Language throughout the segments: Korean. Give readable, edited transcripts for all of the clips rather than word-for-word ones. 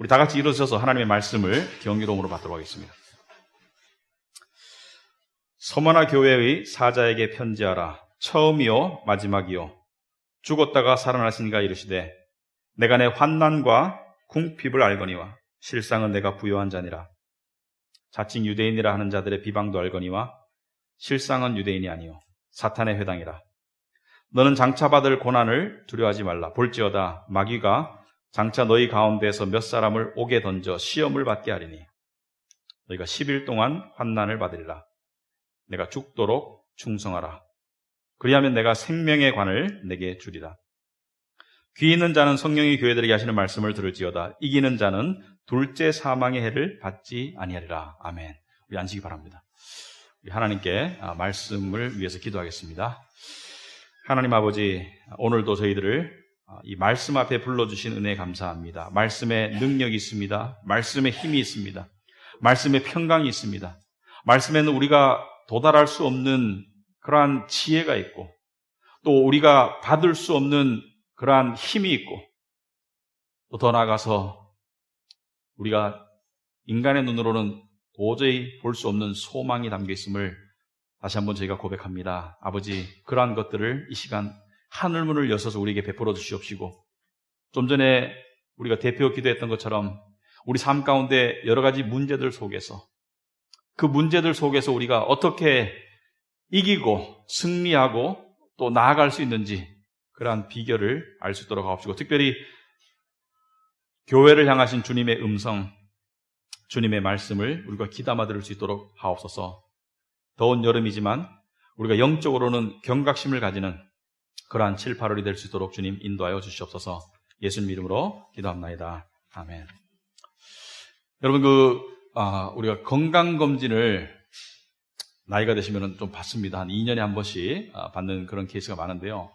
우리 다 같이 일어서서 하나님의 말씀을 경이로움으로 받도록 하겠습니다. 서머나 교회의 사자에게 편지하라. 처음이요 마지막이요 죽었다가 살아나시니가 이르시되 내가 내 환난과 궁핍을 알거니와 실상은 내가 부요한 자니라. 자칭 유대인이라 하는 자들의 비방도 알거니와 실상은 유대인이 아니요 사탄의 회당이라. 너는 장차 받을 고난을 두려워하지 말라. 볼지어다 마귀가 장차 너희 가운데에서 몇 사람을 옥에 던져 시험을 받게 하리니 너희가 10일 동안 환난을 받으리라. 내가 죽도록 충성하라. 그리하면 내가 생명의 관을 내게 주리라. 귀 있는 자는 성령이 교회들에게 하시는 말씀을 들을지어다. 이기는 자는 둘째 사망의 해를 받지 아니하리라. 아멘. 우리 앉으시기 바랍니다. 우리 하나님께 말씀을 위해서 기도하겠습니다. 하나님 아버지, 오늘도 저희들을 이 말씀 앞에 불러주신 은혜에 감사합니다. 말씀에 능력이 있습니다. 말씀에 힘이 있습니다. 말씀에 평강이 있습니다. 말씀에는 우리가 도달할 수 없는 그러한 지혜가 있고 또 우리가 받을 수 없는 그러한 힘이 있고 또 더 나아가서 우리가 인간의 눈으로는 도저히 볼 수 없는 소망이 담겨 있음을 다시 한번 저희가 고백합니다. 아버지, 그러한 것들을 이 시간 하늘문을 여셔서 우리에게 베풀어 주시옵시고 좀 전에 우리가 대표 기도했던 것처럼 우리 삶 가운데 여러 가지 문제들 속에서 그 문제들 속에서 우리가 어떻게 이기고 승리하고 또 나아갈 수 있는지 그러한 비결을 알 수 있도록 하옵시고 특별히 교회를 향하신 주님의 음성, 주님의 말씀을 우리가 귀담아 들을 수 있도록 하옵소서. 더운 여름이지만 우리가 영적으로는 경각심을 가지는 그러한 7, 8월이 될 수 있도록 주님 인도하여 주시옵소서. 예수님 이름으로 기도합나이다. 아멘. 여러분 우리가 건강검진을 나이가 되시면 좀 받습니다. 한 2년에 한 번씩 받는 그런 케이스가 많은데요.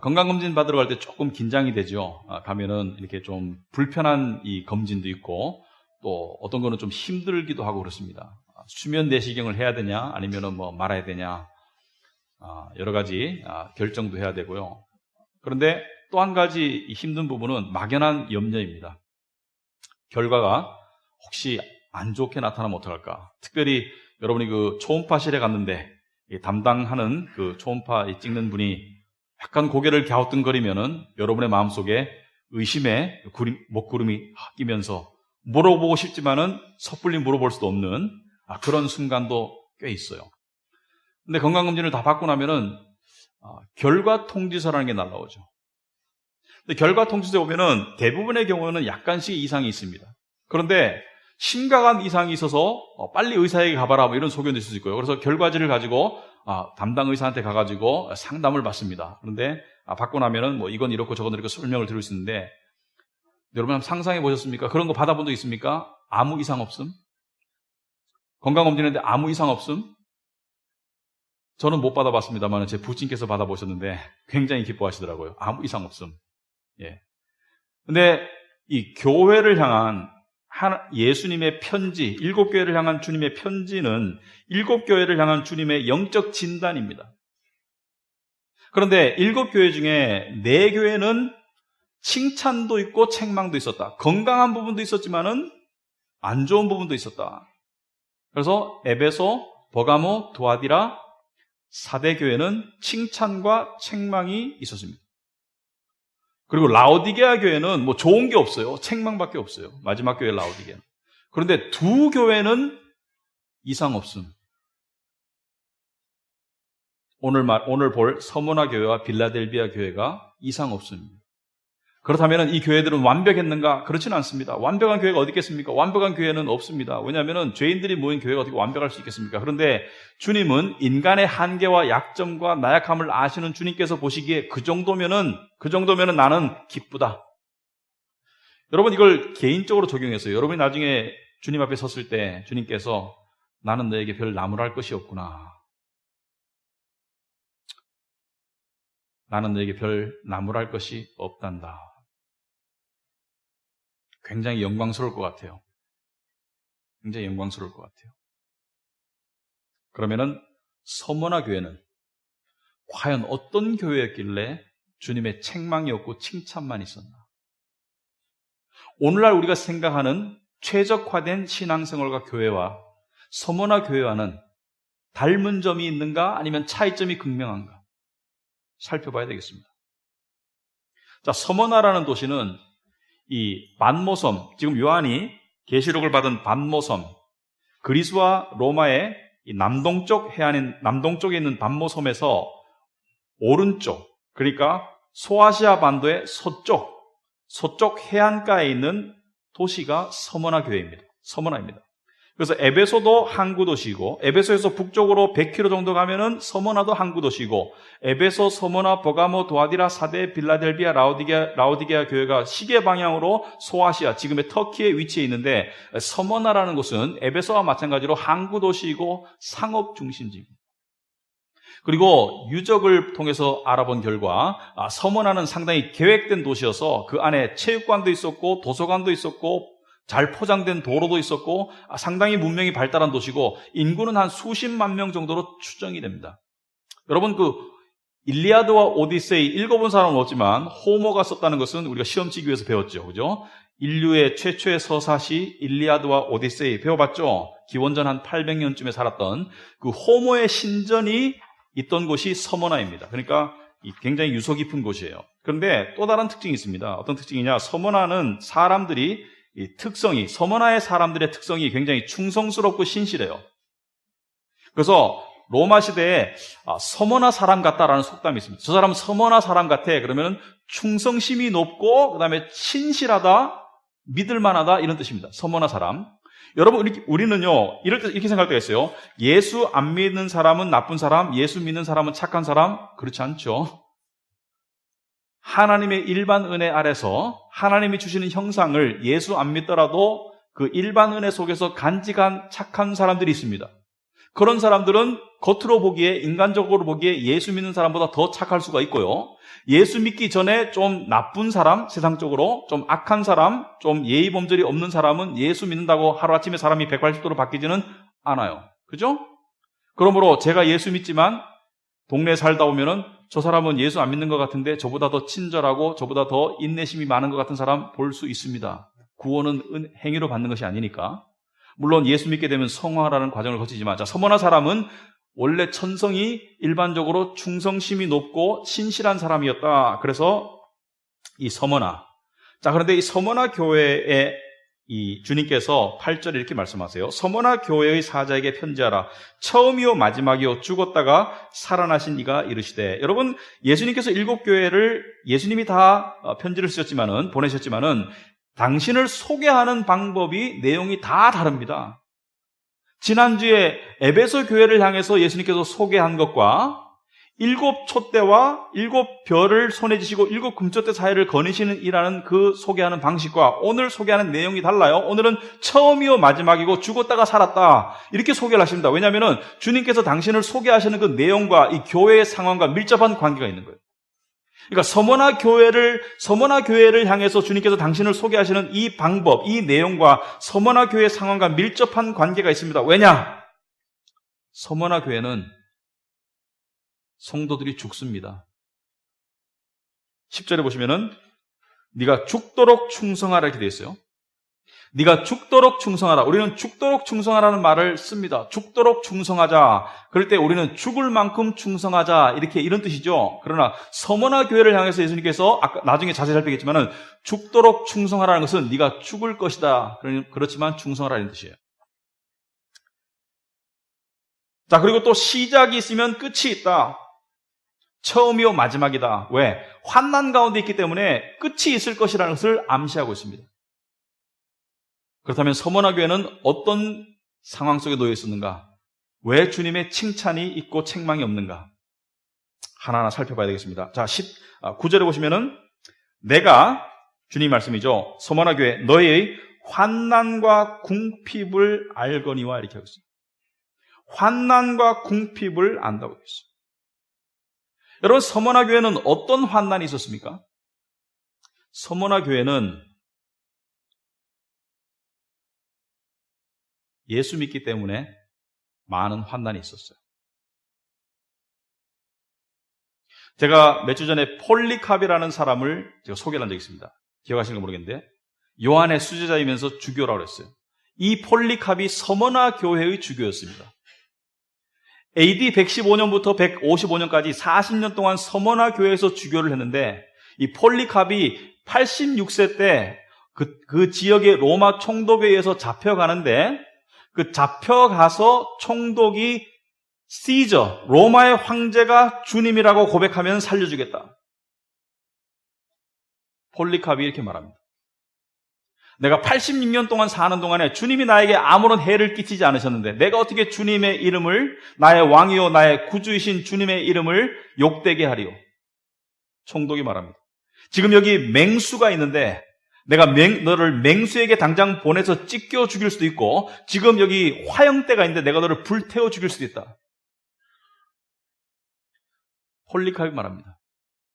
건강검진 받으러 갈 때 조금 긴장이 되죠. 가면은 이렇게 좀 불편한 이 검진도 있고 또 어떤 거는 좀 힘들기도 하고 그렇습니다. 수면 내시경을 해야 되냐 아니면은 뭐 말아야 되냐 여러 가지 결정도 해야 되고요. 그런데 또 한 가지 힘든 부분은 막연한 염려입니다. 결과가 혹시 안 좋게 나타나면 어떡할까? 특별히 여러분이 그 초음파실에 갔는데 담당하는 그 초음파 찍는 분이 약간 고개를 갸우뚱거리면은 여러분의 마음속에 의심의 먹구름이 끼면서 물어보고 싶지만은 섣불리 물어볼 수도 없는 그런 순간도 꽤 있어요. 근데 건강검진을 다 받고 나면은 결과 통지서라는 게 날라오죠. 근데 결과 통지서에 보면은 대부분의 경우는 약간씩 이상이 있습니다. 그런데 심각한 이상이 있어서 빨리 의사에게 가봐라 뭐 이런 소견도 있을 수 있고요. 그래서 결과지를 가지고 담당 의사한테 가가지고 상담을 받습니다. 그런데 받고 나면은 뭐 이건 이렇고 저건 이렇게 설명을 들을 수 있는데 여러분 한번 상상해 보셨습니까? 그런 거 받아본 적 있습니까? 아무 이상 없음? 건강검진인데 아무 이상 없음? 저는 못 받아봤습니다만 제 부친께서 받아보셨는데 굉장히 기뻐하시더라고요. 아무 이상 없음. 예. 근데 이 교회를 향한 예수님의 편지, 7교회를 향한 주님의 편지는 7교회를 향한 주님의 영적 진단입니다. 그런데 7교회 중에 4교회는 칭찬도 있고 책망도 있었다. 건강한 부분도 있었지만은 안 좋은 부분도 있었다. 그래서 에베소, 버가모, 두아디라 4대 교회는 칭찬과 책망이 있었습니다. 그리고 라오디게아 교회는 뭐 좋은 게 없어요. 책망밖에 없어요. 마지막 교회 라오디게아. 그런데 2 교회는 이상 없음. 오늘 볼 서머나 교회와 빌라델비아 교회가 이상 없습니다. 그렇다면 이 교회들은 완벽했는가? 그렇지는 않습니다. 완벽한 교회가 어디 있겠습니까? 완벽한 교회는 없습니다. 왜냐하면 죄인들이 모인 교회가 어떻게 완벽할 수 있겠습니까? 그런데 주님은 인간의 한계와 약점과 나약함을 아시는 주님께서 보시기에 그 정도면은 나는 기쁘다. 여러분 이걸 개인적으로 적용했어요. 여러분이 나중에 주님 앞에 섰을 때 주님께서 나는 너에게 별 나무랄 것이 없구나. 나는 너에게 별 나무랄 것이 없단다. 굉장히 영광스러울 것 같아요. 굉장히 영광스러울 것 같아요. 그러면은 서머나 교회는 과연 어떤 교회였길래 주님의 책망이 없고 칭찬만 있었나? 오늘날 우리가 생각하는 최적화된 신앙생활과 교회와 서머나 교회와는 닮은 점이 있는가 아니면 차이점이 극명한가 살펴봐야 되겠습니다. 자, 서머나라는 도시는 이 반모섬, 지금 요한이 계시록을 받은 반모섬, 그리스와 로마의 이 남동쪽에 있는 반모섬에서 오른쪽, 그러니까 소아시아 반도의 서쪽 해안가에 있는 도시가 서머나 교회입니다. 서머나입니다. 그래서 에베소도 항구 도시이고, 에베소에서 북쪽으로 100km 정도 가면은 서머나도 항구 도시이고, 에베소, 서머나, 버가모, 도아디라, 사데, 빌라델비아, 라오디게아 교회가 시계 방향으로 소아시아, 지금의 터키에 위치해 있는데, 서머나라는 곳은 에베소와 마찬가지로 항구 도시이고 상업 중심지입니다. 그리고 유적을 통해서 알아본 결과 서머나는 상당히 계획된 도시여서 그 안에 체육관도 있었고 도서관도 있었고 잘 포장된 도로도 있었고 상당히 문명이 발달한 도시고 인구는 한 수십만 명 정도로 추정이 됩니다. 여러분 그 일리아드와 오디세이 읽어본 사람은 없지만 호모가 썼다는 것은 우리가 시험치기 위해서 배웠죠. 그죠? 인류의 최초의 서사시 일리아드와 오디세이 배워봤죠? 기원전 한 800년쯤에 살았던 그 호모의 신전이 있던 곳이 서머나입니다. 그러니까 굉장히 유서 깊은 곳이에요. 그런데 또 다른 특징이 있습니다. 어떤 특징이냐? 서머나는 사람들이 서머나의 사람들의 특성이 굉장히 충성스럽고 신실해요. 그래서 로마 시대에 서머나 사람 같다라는 속담이 있습니다. 저 사람은 서머나 사람 같아. 그러면 충성심이 높고 그다음에 신실하다, 믿을만하다 이런 뜻입니다. 서머나 사람. 여러분 우리는요 이럴 때 이렇게 생각할 때가 있어요. 예수 안 믿는 사람은 나쁜 사람, 예수 믿는 사람은 착한 사람. 그렇지 않죠. 하나님의 일반 은혜 아래서 하나님이 주시는 형상을 예수 안 믿더라도 그 일반 은혜 속에서 간직한 착한 사람들이 있습니다. 그런 사람들은 겉으로 보기에, 인간적으로 보기에 예수 믿는 사람보다 더 착할 수가 있고요. 예수 믿기 전에 좀 나쁜 사람, 세상적으로 좀 악한 사람, 좀 예의 범절이 없는 사람은 예수 믿는다고 하루아침에 사람이 180도로 바뀌지는 않아요. 그죠? 그러므로 제가 예수 믿지만 동네에 살다 보면은 저 사람은 예수 안 믿는 것 같은데 저보다 더 친절하고 저보다 더 인내심이 많은 것 같은 사람 볼 수 있습니다. 구원은 행위로 받는 것이 아니니까. 물론 예수 믿게 되면 성화라는 과정을 거치지만, 자, 서머나 사람은 원래 천성이 일반적으로 충성심이 높고 신실한 사람이었다. 그래서 이 서머나. 자, 그런데 이 서머나 교회에 이 주님께서 8절에 이렇게 말씀하세요. 서머나 교회의 사자에게 편지하라. 처음이요 마지막이요 죽었다가 살아나신 이가 이르시되. 여러분, 예수님께서 7교회를 예수님이 다 편지를 보내셨지만은 당신을 소개하는 방법이 내용이 다 다릅니다. 지난주에 에베소 교회를 향해서 예수님께서 소개한 것과 7 촛대와 7 별을 손에 쥐시고 7 금촛대 사이를 거니시는 이라는 그 소개하는 방식과 오늘 소개하는 내용이 달라요. 오늘은 처음이요 마지막이고 죽었다가 살았다 이렇게 소개를 하십니다. 왜냐하면 주님께서 당신을 소개하시는 그 내용과 이 교회의 상황과 밀접한 관계가 있는 거예요. 그러니까 서머나 교회를 향해서 주님께서 당신을 소개하시는 이 방법, 이 내용과 서머나 교회의 상황과 밀접한 관계가 있습니다. 왜냐? 서머나 교회는 성도들이 죽습니다. 10절에 보시면은 네가 죽도록 충성하라 이렇게 되어 있어요. 네가 죽도록 충성하라. 우리는 죽도록 충성하라는 말을 씁니다. 죽도록 충성하자. 그럴 때 우리는 죽을 만큼 충성하자. 이런 뜻이죠. 그러나 서머나 교회를 향해서 예수님께서 아까 나중에 자세히 살피겠지만은 죽도록 충성하라는 것은 네가 죽을 것이다. 그렇지만 충성하라는 뜻이에요. 자, 그리고 또 시작이 있으면 끝이 있다. 처음이요 마지막이다. 왜? 환난 가운데 있기 때문에 끝이 있을 것이라는 것을 암시하고 있습니다. 그렇다면 서머나 교회는 어떤 상황 속에 놓여 있었는가? 왜 주님의 칭찬이 있고 책망이 없는가? 하나하나 살펴봐야 되겠습니다. 자, 9절에 보시면은 내가, 주님 말씀이죠. 서머나 교회 너희의 환난과 궁핍을 알거니와 이렇게 하고 있습니다. 환난과 궁핍을 안다고 했어요. 여러분, 서머나 교회는 어떤 환난이 있었습니까? 서머나 교회는 예수 믿기 때문에 많은 환난이 있었어요. 제가 몇 주 전에 폴리캅이라는 사람을 제가 소개를 한 적이 있습니다. 기억하시는 거 모르겠는데 요한의 수제자이면서 주교라고 했어요. 이 폴리캅이 서머나 교회의 주교였습니다. AD 115년부터 155년까지 40년 동안 서머나 교회에서 주교를 했는데 이 폴리캅이 86세 때 그 지역의 로마 총독에 의해서 잡혀가는데 그 잡혀가서 총독이 시저, 로마의 황제가 주님이라고 고백하면 살려주겠다. 폴리캅이 이렇게 말합니다. 내가 86년 동안 사는 동안에 주님이 나에게 아무런 해를 끼치지 않으셨는데 내가 어떻게 주님의 이름을, 나의 왕이요 나의 구주이신 주님의 이름을 욕되게 하리요? 총독이 말합니다. 지금 여기 맹수가 있는데 내가 너를 맹수에게 당장 보내서 찢겨 죽일 수도 있고 지금 여기 화형대가 있는데 내가 너를 불태워 죽일 수도 있다. 폴리캅이 말합니다.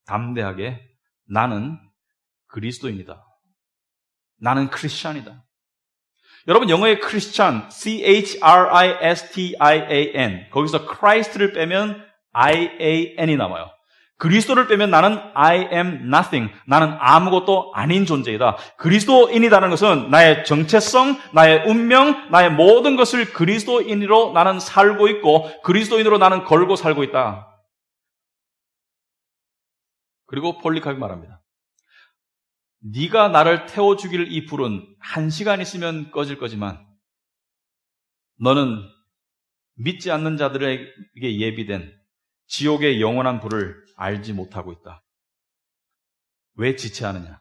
담대하게 나는 그리스도인이다. 나는 크리스찬이다. 여러분 영어의 크리스찬, C-H-R-I-S-T-I-A-N 거기서 Christ를 빼면 I-A-N이 남아요. 그리스도를 빼면 나는 I am nothing. 나는 아무것도 아닌 존재이다. 그리스도인이라는 것은 나의 정체성, 나의 운명, 나의 모든 것을 그리스도인으로 나는 살고 있고 그리스도인으로 나는 걸고 살고 있다. 그리고 폴리캅이 말합니다. 네가 나를 태워 죽일 이 불은 1시간 있으면 꺼질 거지만 너는 믿지 않는 자들에게 예비된 지옥의 영원한 불을 알지 못하고 있다. 왜 지체하느냐?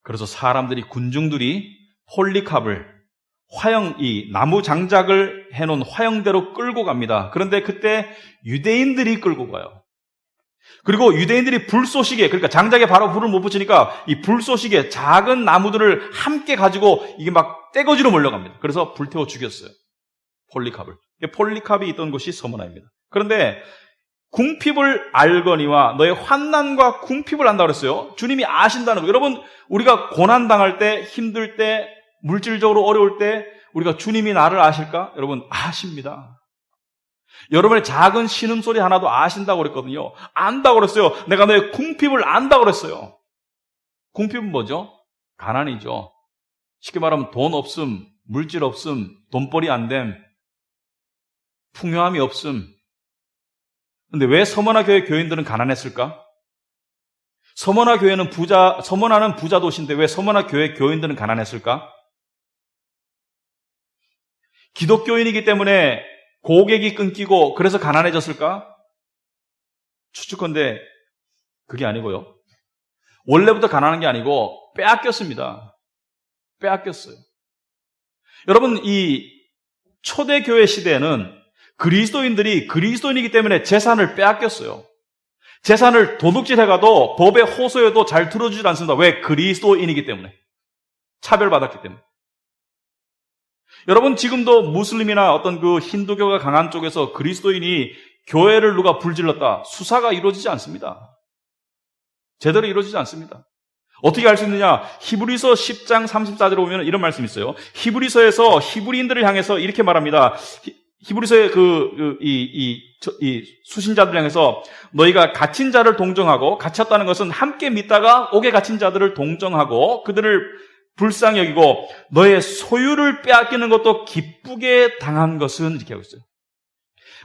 그래서 사람들이, 군중들이 폴리캅을 이 나무 장작을 해놓은 화형대로 끌고 갑니다. 그런데 그때 유대인들이 끌고 가요. 그리고 유대인들이 불쏘시개, 그러니까 장작에 바로 불을 못 붙이니까 이 불쏘시개, 작은 나무들을 함께 가지고 이게 막 떼거지로 몰려갑니다. 그래서 불태워 죽였어요. 폴리캅을. 폴리캅이 있던 곳이 서머나입니다. 그런데 궁핍을 알거니와 너의 환난과 궁핍을 안다고 그랬어요. 주님이 아신다는 거. 여러분, 우리가 고난당할 때, 힘들 때, 물질적으로 어려울 때 우리가 주님이 나를 아실까? 여러분, 아십니다. 여러분의 작은 신음소리 하나도 아신다고 그랬거든요. 안다고 그랬어요. 내가 너의 궁핍을 안다고 그랬어요. 궁핍은 뭐죠? 가난이죠. 쉽게 말하면 돈 없음, 물질 없음, 돈벌이 안 됨, 풍요함이 없음. 근데 왜 서머나 교회 교인들은 가난했을까? 서머나는 부자 도시인데 왜 서머나 교회 교인들은 가난했을까? 기독교인이기 때문에 고객이 끊기고 그래서 가난해졌을까? 추측컨대 그게 아니고요. 원래부터 가난한 게 아니고 빼앗겼습니다. 빼앗겼어요. 여러분, 이 초대교회 시대에는 그리스도인들이 그리스도인이기 때문에 재산을 빼앗겼어요. 재산을 도둑질해가도 법의 호소에도 잘 들어주질 않습니다. 왜? 그리스도인이기 때문에. 차별받았기 때문에. 여러분, 지금도 무슬림이나 어떤 그 힌두교가 강한 쪽에서 그리스도인이 교회를 누가 불질렀다, 수사가 이루어지지 않습니다. 제대로 이루어지지 않습니다. 어떻게 알 수 있느냐? 히브리서 10장 34절에 보면 이런 말씀이 있어요. 히브리서에서 히브리인들을 향해서 이렇게 말합니다. 히브리서의 이 수신자들을 향해서 너희가 갇힌 자를 동정하고, 갇혔다는 것은 함께 믿다가 옥에 갇힌 자들을 동정하고 그들을 불쌍히 여기고 너의 소유를 빼앗기는 것도 기쁘게 당한 것은, 이렇게 하고 있어요.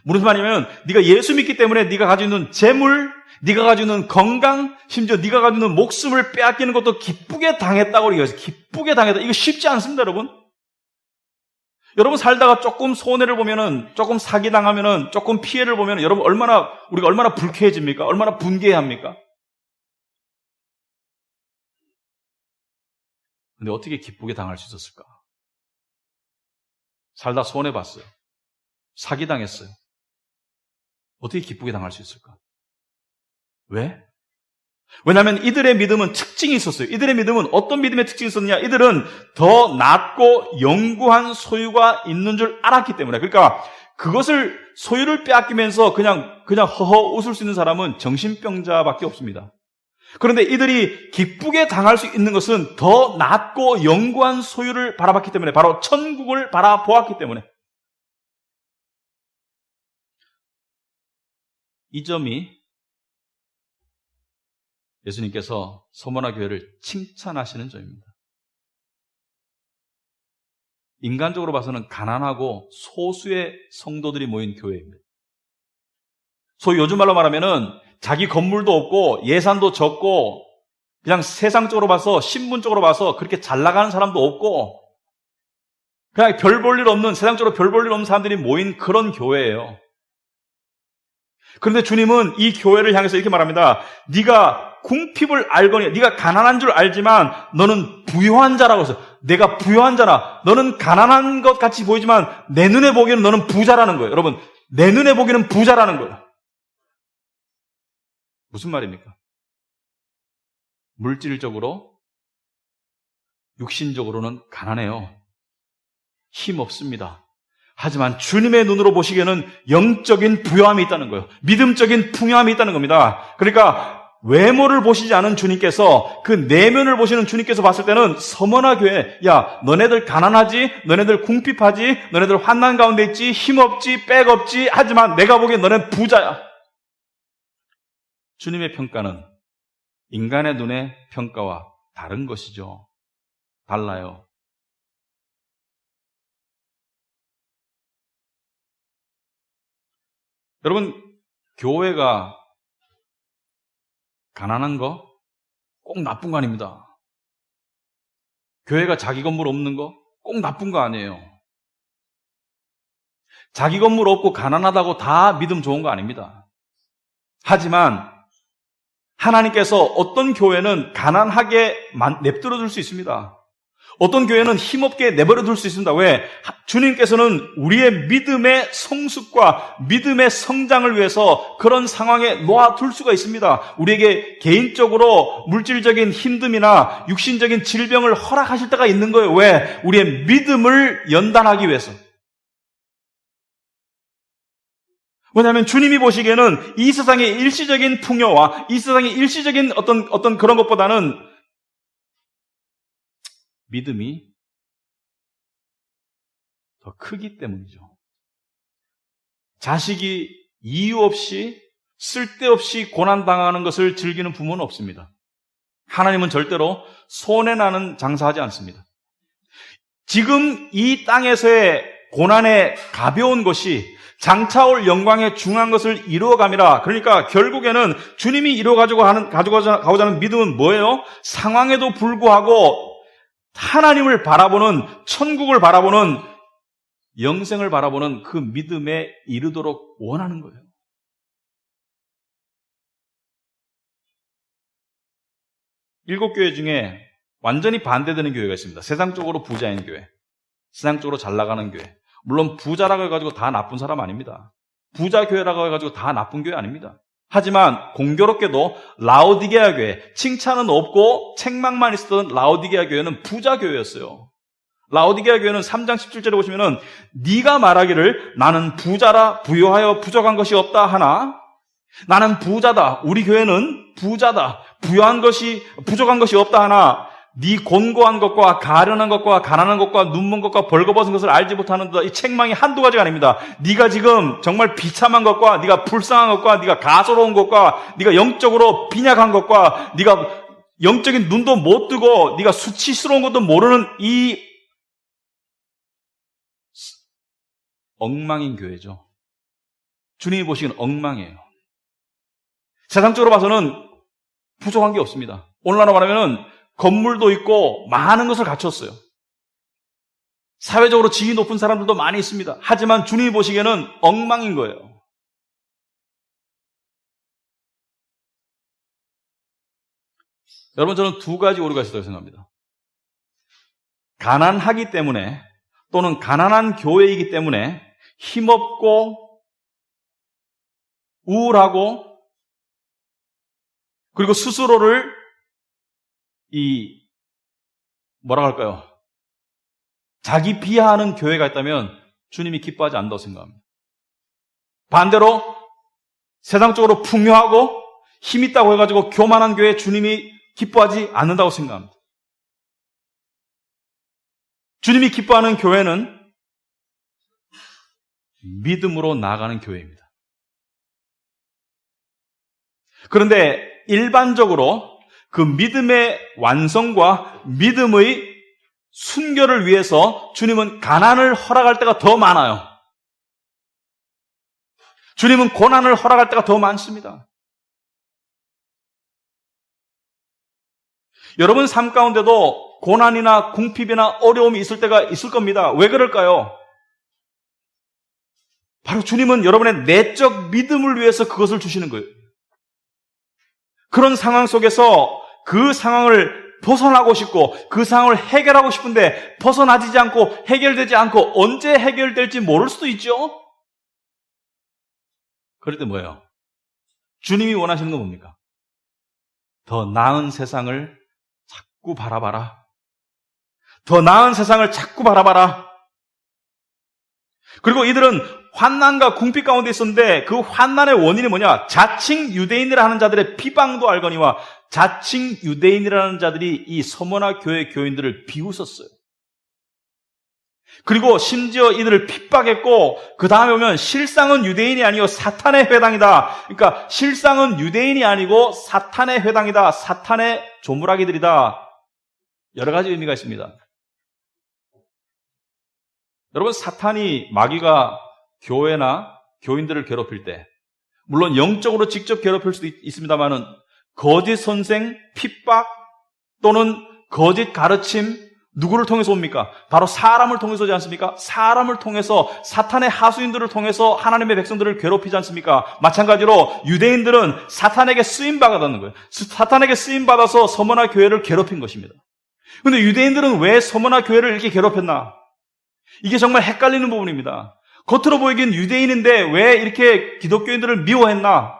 무슨 말이냐면 네가 예수 믿기 때문에 네가 가지고 있는 재물, 네가 가지고 있는 건강, 심지어 네가 가지고 있는 목숨을 빼앗기는 것도 기쁘게 당했다고 얘기해요. 기쁘게 당했다. 이거 쉽지 않습니다, 여러분. 여러분 살다가 조금 손해를 보면은, 조금 사기당하면은, 조금 피해를 보면은 여러분 우리가 얼마나 불쾌해집니까? 얼마나 분개해야 합니까? 근데 어떻게 기쁘게 당할 수 있었을까? 살다 손해봤어요. 사기당했어요. 어떻게 기쁘게 당할 수 있을까? 왜? 왜냐하면 이들의 믿음은 특징이 있었어요. 이들의 믿음은 어떤 믿음의 특징이 있었느냐? 이들은 더 낮고 영구한 소유가 있는 줄 알았기 때문에. 그러니까 그것을, 소유를 빼앗기면서 그냥 허허 웃을 수 있는 사람은 정신병자밖에 없습니다. 그런데 이들이 기쁘게 당할 수 있는 것은 더 낮고 영구한 소유를 바라봤기 때문에, 바로 천국을 바라보았기 때문에. 이 점이 예수님께서 서머나 교회를 칭찬하시는 점입니다. 인간적으로 봐서는 가난하고 소수의 성도들이 모인 교회입니다. 소위 요즘 말로 말하면은 자기 건물도 없고 예산도 적고 그냥 세상적으로 봐서 신분적으로 봐서 그렇게 잘 나가는 사람도 없고 그냥 별 볼 일 없는, 세상적으로 별 볼 일 없는 사람들이 모인 그런 교회예요. 그런데 주님은 이 교회를 향해서 이렇게 말합니다. 네가 궁핍을 알거니, 네가 가난한 줄 알지만 너는 부유한 자라고 해서, 내가 부유한 자라, 너는 가난한 것 같이 보이지만 내 눈에 보기에는 너는 부자라는 거예요. 여러분, 내 눈에 보기에는 부자라는 거예요. 무슨 말입니까? 물질적으로, 육신적으로는 가난해요. 힘 없습니다. 하지만 주님의 눈으로 보시기에는 영적인 부여함이 있다는 거예요. 믿음적인 풍요함이 있다는 겁니다. 그러니까 외모를 보시지 않은 주님께서, 그 내면을 보시는 주님께서 봤을 때는 서머나 교회, 야, 너네들 가난하지? 너네들 궁핍하지? 너네들 환난 가운데 있지? 힘없지? 백 없지? 하지만 내가 보기엔 너넨 부자야. 주님의 평가는 인간의 눈의 평가와 다른 것이죠. 달라요. 여러분, 교회가 가난한 거 꼭 나쁜 거 아닙니다. 교회가 자기 건물 없는 거 꼭 나쁜 거 아니에요. 자기 건물 없고 가난하다고 다 믿음 좋은 거 아닙니다. 하지만 하나님께서 어떤 교회는 가난하게 냅두어 둘 수 있습니다. 어떤 교회는 힘없게 내버려 둘 수 있습니다. 왜? 주님께서는 우리의 믿음의 성숙과 믿음의 성장을 위해서 그런 상황에 놓아둘 수가 있습니다. 우리에게 개인적으로 물질적인 힘듦이나 육신적인 질병을 허락하실 때가 있는 거예요. 왜? 우리의 믿음을 연단하기 위해서. 왜냐하면 주님이 보시기에는 이 세상의 일시적인 풍요와 이 세상의 일시적인 어떤 그런 것보다는 믿음이 더 크기 때문이죠. 자식이 이유 없이 쓸데없이 고난당하는 것을 즐기는 부모는 없습니다. 하나님은 절대로 손해나는 장사하지 않습니다. 지금 이 땅에서의 고난의 가벼운 것이 장차올 영광의 중요한 것을 이루어감이라. 그러니까 결국에는 주님이 가져가고자 하는 믿음은 뭐예요? 상황에도 불구하고 하나님을 바라보는, 천국을 바라보는, 영생을 바라보는 그 믿음에 이르도록 원하는 거예요. 일곱 교회 중에 완전히 반대되는 교회가 있습니다. 세상적으로 부자인 교회, 세상적으로 잘 나가는 교회. 물론 부자라고 해가지고 다 나쁜 사람 아닙니다. 부자 교회라고 해가지고 다 나쁜 교회 아닙니다. 하지만 공교롭게도 라오디게아 교회, 칭찬은 없고 책망만 있었던 라오디게아 교회는 부자 교회였어요. 라오디게아 교회는 3장 17절에 보시면은 네가 말하기를 나는 부자라 부유하여 부족한 것이 없다 하나, 나는 부자다, 우리 교회는 부자다, 부족한 것이 없다 하나, 네 곤고한 것과 가련한 것과 가난한 것과 눈먼 것과 벌거벗은 것을 알지 못하는도다. 이 책망이 한두 가지가 아닙니다. 네가 지금 정말 비참한 것과 네가 불쌍한 것과 네가 가소로운 것과 네가 영적으로 빈약한 것과 네가 영적인 눈도 못 뜨고 네가 수치스러운 것도 모르는 이 엉망인 교회죠. 주님이 보시기엔 엉망이에요. 세상적으로 봐서는 부족한 게 없습니다. 오늘날로 말하면은 건물도 있고 많은 것을 갖췄어요. 사회적으로 지위 높은 사람들도 많이 있습니다. 하지만 주님이 보시기에는 엉망인 거예요. 여러분, 저는 두 가지 오류가 있다고 생각합니다. 가난하기 때문에 또는 가난한 교회이기 때문에 힘없고 우울하고 그리고 스스로를 뭐라고 할까요? 자기 비하하는 교회가 있다면 주님이 기뻐하지 않는다고 생각합니다. 반대로 세상적으로 풍요하고 힘 있다고 해가지고 교만한 교회 주님이 기뻐하지 않는다고 생각합니다. 주님이 기뻐하는 교회는 믿음으로 나아가는 교회입니다. 그런데 일반적으로 그 믿음의 완성과 믿음의 순결을 위해서 주님은 가난을 허락할 때가 더 많아요. 주님은 고난을 허락할 때가 더 많습니다. 여러분 삶 가운데도 고난이나 궁핍이나 어려움이 있을 때가 있을 겁니다. 왜 그럴까요? 바로 주님은 여러분의 내적 믿음을 위해서 그것을 주시는 거예요. 그런 상황 속에서 그 상황을 벗어나고 싶고 그 상황을 해결하고 싶은데 벗어나지 않고 해결되지 않고 언제 해결될지 모를 수도 있죠. 그럴 때 뭐예요? 주님이 원하시는 건 뭡니까? 더 나은 세상을 자꾸 바라봐라. 더 나은 세상을 자꾸 바라봐라. 그리고 이들은 환난과 궁핍 가운데 있었는데 그 환난의 원인이 뭐냐? 자칭 유대인이라 하는 자들의 비방도 알거니와 자칭 유대인이라는 자들이 이 서머나 교회 교인들을 비웃었어요. 그리고 심지어 이들을 핍박했고 그 다음에 보면 실상은 유대인이 아니고 사탄의 회당이다. 그러니까 실상은 유대인이 아니고 사탄의 회당이다. 사탄의 조물아기들이다. 여러 가지 의미가 있습니다. 여러분 사탄이 마귀가 교회나 교인들을 괴롭힐 때 물론 영적으로 직접 괴롭힐 수도 있습니다만은 거짓 선생, 핍박 또는 거짓 가르침 누구를 통해서 옵니까? 바로 사람을 통해서 오지 않습니까? 사람을 통해서 사탄의 하수인들을 통해서 하나님의 백성들을 괴롭히지 않습니까? 마찬가지로 유대인들은 사탄에게 쓰임받았다는 거예요. 사탄에게 쓰임받아서 서머나 교회를 괴롭힌 것입니다. 그런데 유대인들은 왜 서머나 교회를 이렇게 괴롭혔나? 이게 정말 헷갈리는 부분입니다. 겉으로 보이긴 유대인인데 왜 이렇게 기독교인들을 미워했나?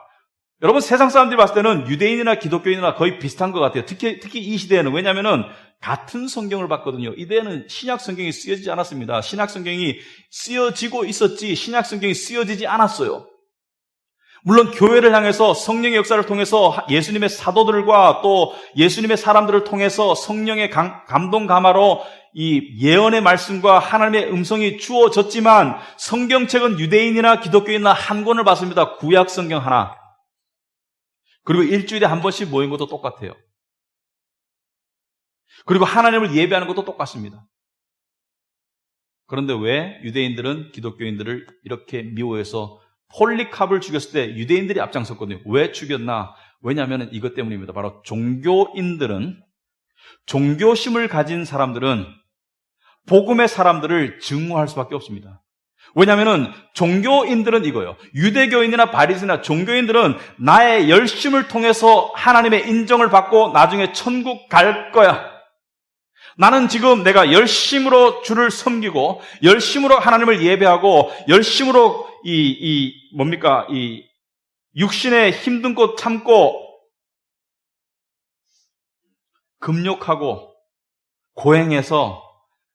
여러분 세상 사람들이 봤을 때는 유대인이나 기독교인이나 거의 비슷한 것 같아요. 특히 이 시대에는. 왜냐하면 같은 성경을 봤거든요. 이때는 신약 성경이 쓰여지지 않았습니다. 신약 성경이 쓰여지고 있었지 신약 성경이 쓰여지지 않았어요. 물론 교회를 향해서 성령의 역사를 통해서 예수님의 사도들과 또 예수님의 사람들을 통해서 성령의 감동 감화로 이 예언의 말씀과 하나님의 음성이 주어졌지만 성경책은 유대인이나 기독교인이나 한 권을 봤습니다. 구약 성경 하나. 그리고 일주일에 한 번씩 모인 것도 똑같아요. 그리고 하나님을 예배하는 것도 똑같습니다. 그런데 왜 유대인들은 기독교인들을 이렇게 미워해서 폴리캅을 죽였을 때 유대인들이 앞장섰거든요. 왜 죽였나? 왜냐하면 이것 때문입니다. 바로 종교인들은 종교심을 가진 사람들은 복음의 사람들을 증오할 수밖에 없습니다. 왜냐하면 종교인들은 이거예요. 유대교인이나 바리새인이나 종교인들은 나의 열심을 통해서 하나님의 인정을 받고 나중에 천국 갈 거야. 나는 지금 내가 열심으로 주를 섬기고 열심으로 하나님을 예배하고 열심으로 이 육신의 힘든 것 참고 금욕하고 고행해서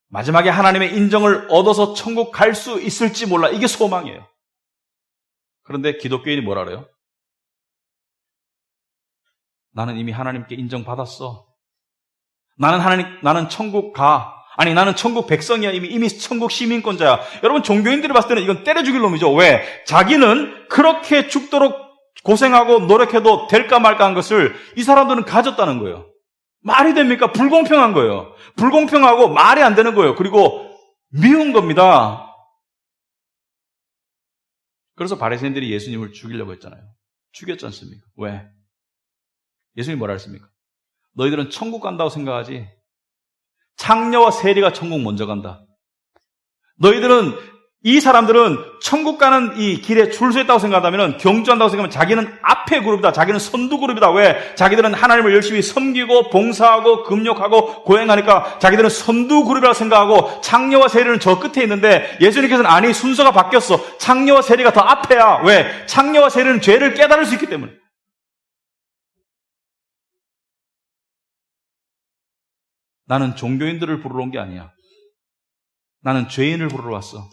마지막에 하나님의 인정을 얻어서 천국 갈 수 있을지 몰라. 이게 소망이에요. 그런데 기독교인이 뭐라 그래요? 나는 이미 하나님께 인정받았어. 나는 천국 가. 아니, 나는 천국 백성이야. 이미 천국 시민권자야. 여러분, 종교인들이 봤을 때는 이건 때려 죽일 놈이죠. 왜? 자기는 그렇게 죽도록 고생하고 노력해도 될까 말까 한 것을 이 사람들은 가졌다는 거예요. 말이 됩니까? 불공평한 거예요. 불공평하고 말이 안 되는 거예요. 그리고 미운 겁니다. 그래서 바리새인들이 예수님을 죽이려고 했잖아요. 죽였지 않습니까? 왜? 예수님이 뭐라 했습니까? 너희들은 천국 간다고 생각하지? 창녀와 세리가 천국 먼저 간다. 이 사람들은 천국 가는 이 길에 줄 서 있다고 생각하면 경주한다고 생각하면 자기는 앞에 그룹이다. 자기는 선두 그룹이다. 왜? 자기들은 하나님을 열심히 섬기고 봉사하고 금욕하고 고행하니까 자기들은 선두 그룹이라고 생각하고 창녀와 세리는 저 끝에 있는데 예수님께서는 아니 순서가 바뀌었어. 창녀와 세리가 더 앞에야. 왜? 창녀와 세리는 죄를 깨달을 수 있기 때문에. 나는 종교인들을 부르러 온 게 아니야. 나는 죄인을 부르러 왔어.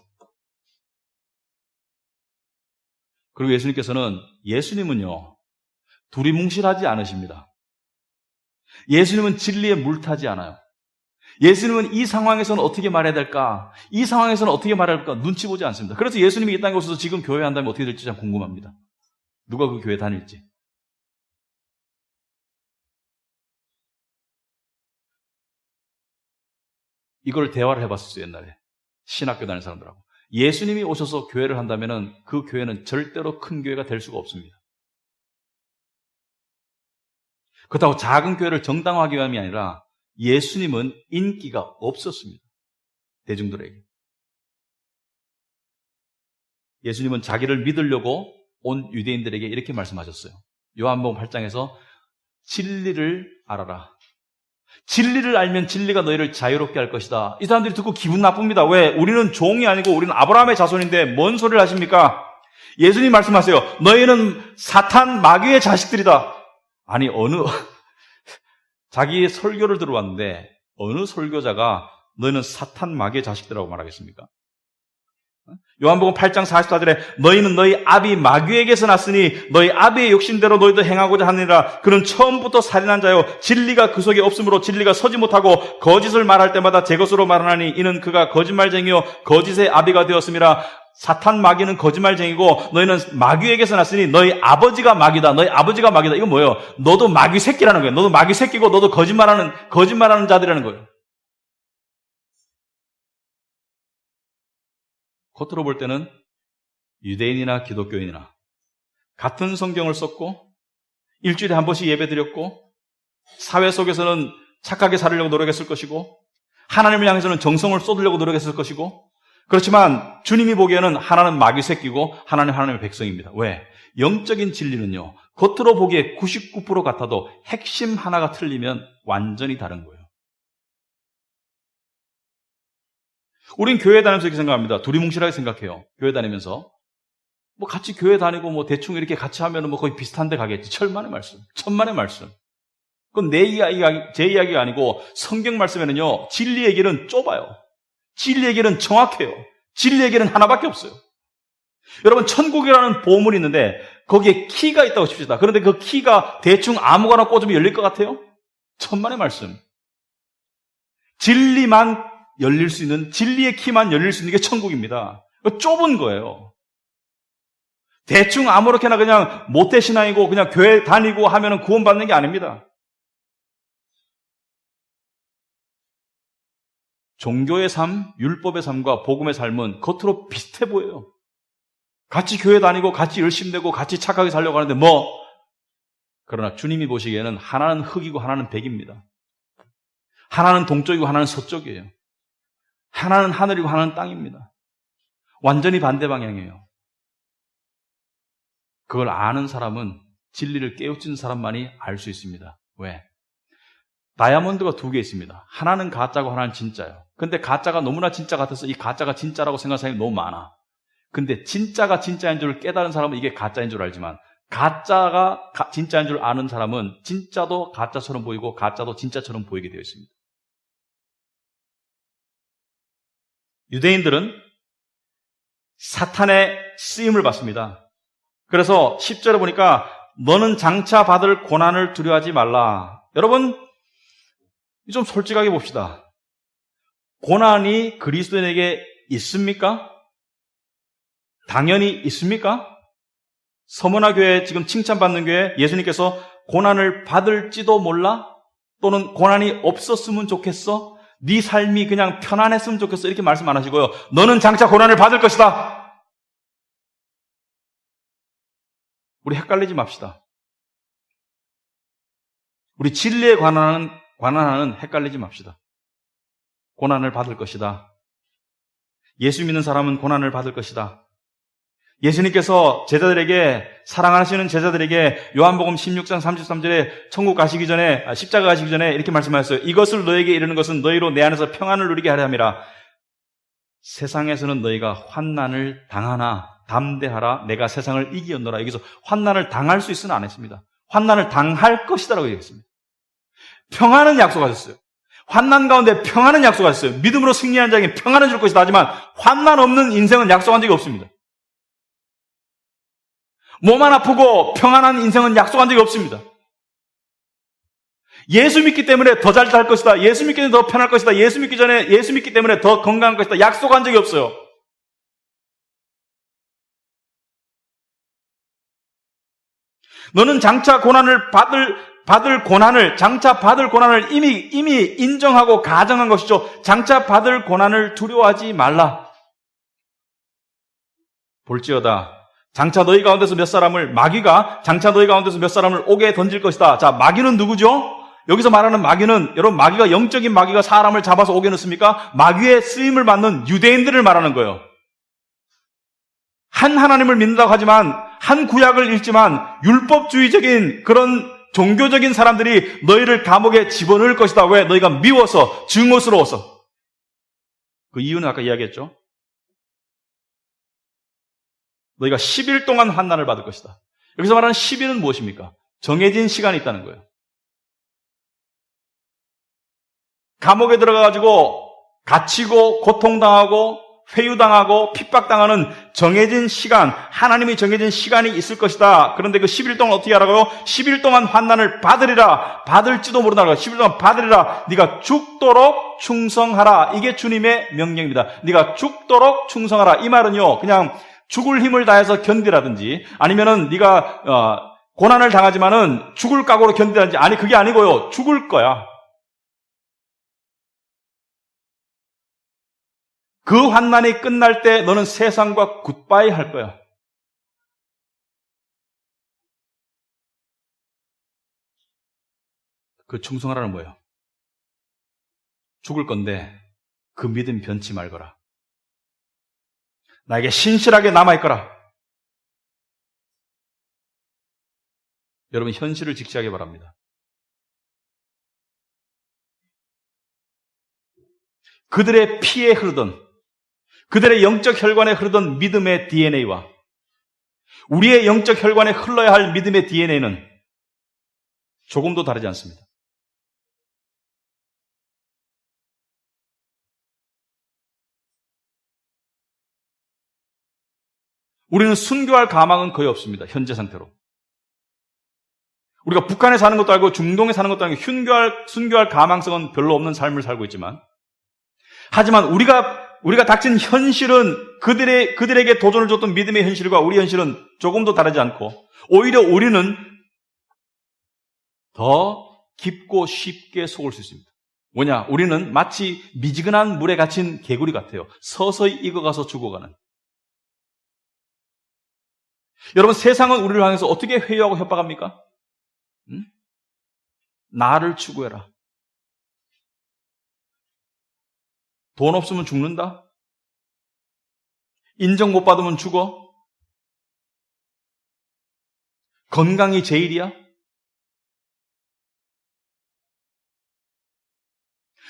그리고 예수님은요, 두리뭉실하지 않으십니다. 예수님은 진리에 물타지 않아요. 예수님은 이 상황에서는 어떻게 말해야 될까? 이 상황에서는 어떻게 말해야 될까? 눈치 보지 않습니다. 그래서 예수님이 이 땅에 오셔서 지금 교회 한다면 어떻게 될지 참 궁금합니다. 누가 그 교회 다닐지. 이걸 대화를 해봤었어요, 옛날에. 신학교 다니는 사람들하고. 예수님이 오셔서 교회를 한다면 그 교회는 절대로 큰 교회가 될 수가 없습니다. 그렇다고 작은 교회를 정당화하기 위함이 아니라 예수님은 인기가 없었습니다. 대중들에게. 예수님은 자기를 믿으려고 온 유대인들에게 이렇게 말씀하셨어요. 요한복음 8장에서 진리를 알아라. 진리를 알면 진리가 너희를 자유롭게 할 것이다. 이 사람들이 듣고 기분 나쁩니다. 왜? 우리는 종이 아니고 우리는 아브라함의 자손인데 뭔 소리를 하십니까? 예수님 말씀하세요. 너희는 사탄 마귀의 자식들이다. 아니 자기의 설교를 들어왔는데 어느 설교자가 너희는 사탄 마귀의 자식들이라고 말하겠습니까? 요한복음 8장 44절에 너희는 너희 아비 마귀에게서 났으니 너희 아비의 욕심대로 너희도 행하고자 하느니라. 그는 처음부터 살인한 자요 진리가 그 속에 없으므로 진리가 서지 못하고 거짓을 말할 때마다 제 것으로 말하나니 이는 그가 거짓말쟁이요 거짓의 아비가 되었음이라. 사탄 마귀는 거짓말쟁이고 너희는 마귀에게서 났으니 너희 아버지가 마귀다. 너희 아버지가 마귀다. 이건 뭐예요? 너도 마귀 새끼라는 거예요. 너도 마귀 새끼고 너도 거짓말하는 자들이라는 거예요. 겉으로 볼 때는 유대인이나 기독교인이나 같은 성경을 썼고 일주일에 한 번씩 예배드렸고 사회 속에서는 착하게 살으려고 노력했을 것이고 하나님을 향해서는 정성을 쏟으려고 노력했을 것이고 그렇지만 주님이 보기에는 하나는 마귀 새끼고 하나는 하나님의 백성입니다. 왜? 영적인 진리는요. 겉으로 보기에 99% 같아도 핵심 하나가 틀리면 완전히 다른 거예요. 우린 교회 다니면서 이렇게 생각합니다. 두리뭉실하게 생각해요. 교회 다니면서. 같이 교회 다니고 대충 이렇게 같이 하면 거의 비슷한 데 가겠지. 천만의 말씀. 그건 제 이야기가 아니고 성경 말씀에는요, 진리 얘기는 좁아요. 진리 얘기는 정확해요. 진리 얘기는 하나밖에 없어요. 여러분, 천국이라는 보물이 있는데 거기에 키가 있다고 칩시다. 그런데 그 키가 대충 아무거나 꽂으면 열릴 것 같아요? 천만의 말씀. 진리만 열릴 수 있는, 진리의 키만 열릴 수 있는 게 천국입니다. 좁은 거예요. 대충 아무렇게나 그냥 모태신앙이고 그냥 교회 다니고 하면 구원받는 게 아닙니다. 종교의 삶, 율법의 삶과 복음의 삶은 겉으로 비슷해 보여요. 같이 교회 다니고 같이 열심히 되고 같이 착하게 살려고 하는데 그러나 주님이 보시기에는 하나는 흙이고 하나는 백입니다. 하나는 동쪽이고 하나는 서쪽이에요. 하나는 하늘이고 하나는 땅입니다. 완전히 반대 방향이에요. 그걸 아는 사람은 진리를 깨우친 사람만이 알 수 있습니다. 왜? 다이아몬드가 두 개 있습니다. 하나는 가짜고 하나는 진짜예요. 근데 가짜가 너무나 진짜 같아서 이 가짜가 진짜라고 생각하는 사람이 너무 많아. 근데 진짜가 진짜인 줄 깨달은 사람은 이게 가짜인 줄 알지만 가짜가 진짜인 줄 아는 사람은 진짜도 가짜처럼 보이고 가짜도 진짜처럼 보이게 되어 있습니다. 유대인들은 사탄의 쓰임을 받습니다. 그래서 10절에 보니까 너는 장차 받을 고난을 두려워하지 말라. 여러분, 좀 솔직하게 봅시다. 고난이 그리스도인에게 있습니까? 당연히 있습니까? 서문화 교회, 지금 칭찬받는 교회, 예수님께서 고난을 받을지도 몰라? 또는 고난이 없었으면 좋겠어? 네 삶이 그냥 편안했으면 좋겠어? 이렇게 말씀 안 하시고요. 너는 장차 고난을 받을 것이다. 우리 헷갈리지 맙시다. 우리 진리에 관한하는 헷갈리지 맙시다. 고난을 받을 것이다. 예수 믿는 사람은 고난을 받을 것이다. 예수님께서 사랑하시는 제자들에게 요한복음 16장 33절에 천국 가시기 전에, 십자가 가시기 전에 이렇게 말씀하셨어요. 이것을 너에게 이르는 것은 너희로 내 안에서 평안을 누리게 하려 함이라. 세상에서는 너희가 환난을 당하나 담대하라. 내가 세상을 이기었노라. 여기서 환난을 당할 수 있으나 안 했습니다. 환난을 당할 것이다라고 얘기했습니다. 평안은 약속하셨어요. 환난 가운데 평안은 약속하셨어요. 믿음으로 승리하는 자에게 평안을 줄 것이다 하지만 환난 없는 인생은 약속한 적이 없습니다. 몸만 아프고 평안한 인생은 약속한 적이 없습니다. 예수 믿기 때문에 더 잘 살 것이다. 예수 믿기 때문에 더 편할 것이다. 예수 믿기 때문에 더 건강한 것이다. 약속한 적이 없어요. 너는 장차 고난을 받을 받을 고난을, 장차 받을 고난을 이미 인정하고 가정한 것이죠. 장차 받을 고난을 두려워하지 말라. 볼지어다 장차 너희 가운데서 마귀가 장차 너희 가운데서 몇 사람을 옥에 던질 것이다. 자, 마귀는 누구죠? 여기서 말하는 마귀는, 여러분, 마귀가 영적인 마귀가 사람을 잡아서 옥에 넣습니까? 마귀의 쓰임을 받는 유대인들을 말하는 거예요. 한 하나님을 믿는다고 하지만, 한 구약을 읽지만 율법주의적인 그런 종교적인 사람들이 너희를 감옥에 집어넣을 것이다. 왜? 너희가 미워서, 증오스러워서. 그 이유는 아까 이야기했죠. 너희가 10일 동안 환난을 받을 것이다. 여기서 말하는 10일은 무엇입니까? 정해진 시간이 있다는 거예요. 감옥에 들어가가지고 갇히고 고통당하고 회유당하고 핍박당하는 정해진 시간, 하나님이 정해진 시간이 있을 것이다. 그런데 그 10일 동안 어떻게 하라고요? 10일 동안 환난을 받으리라. 받을지도 모른다. 10일 동안 받으리라. 네가 죽도록 충성하라. 이게 주님의 명령입니다. 네가 죽도록 충성하라. 이 말은요, 그냥 죽을 힘을 다해서 견디라든지, 아니면은 네가 고난을 당하지만은 죽을 각오로 견디라든지, 아니 그게 아니고요. 죽을 거야. 그 환난이 끝날 때 너는 세상과 굿바이 할 거야. 그 충성하라는 뭐예요? 죽을 건데 그 믿음 변치 말거라. 나에게 신실하게 남아있거라. 여러분, 현실을 직시하기 바랍니다. 그들의 피에 흐르던, 그들의 영적 혈관에 흐르던 믿음의 DNA와 우리의 영적 혈관에 흘러야 할 믿음의 DNA는 조금도 다르지 않습니다. 우리는 순교할 가망은 거의 없습니다. 현재 상태로. 우리가 북한에 사는 것도 알고 중동에 사는 것도 알고 순교할 가망성은 별로 없는 삶을 살고 있지만, 하지만 우리가 닥친 현실은 그들에게 도전을 줬던 믿음의 현실과 우리 현실은 조금도 다르지 않고, 오히려 우리는 더 깊고 쉽게 속을 수 있습니다. 뭐냐? 우리는 마치 미지근한 물에 갇힌 개구리 같아요. 서서히 익어가서 죽어가는. 여러분, 세상은 우리를 향해서 어떻게 회유하고 협박합니까? 응? 나를 추구해라. 돈 없으면 죽는다? 인정 못 받으면 죽어? 건강이 제일이야?